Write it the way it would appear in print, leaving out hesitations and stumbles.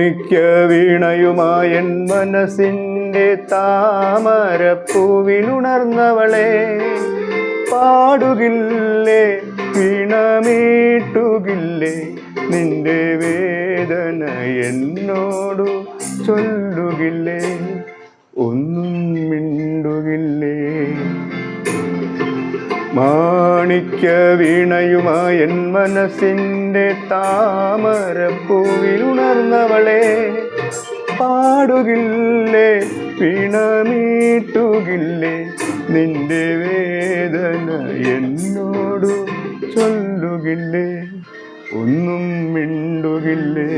മാണിക്യ വീണയുമായൻ മനസ്സിൻ്റെ താമരപ്പൂവിലുണർന്നവളെ, പാടുകില്ലേ വീണമീട്ടുകില്ലേ, നിന്റെ വേദന എന്നോടു ചൊല്ലുകില്ലേ, ഒന്നും മിണ്ടുകില്ലേ. മാണിക്യ വീണയുമായൻ മനസ്സിൻ്റെ താമരപ്പൂവിലുണർന്നവളെ, പാടുകില്ലേ വീണമീട്ടുകില്ലേ, നിന്റെ വേദന എന്നോടു ചൊല്ലുകില്ലേ, ഒന്നും മിണ്ടുകില്ലേ.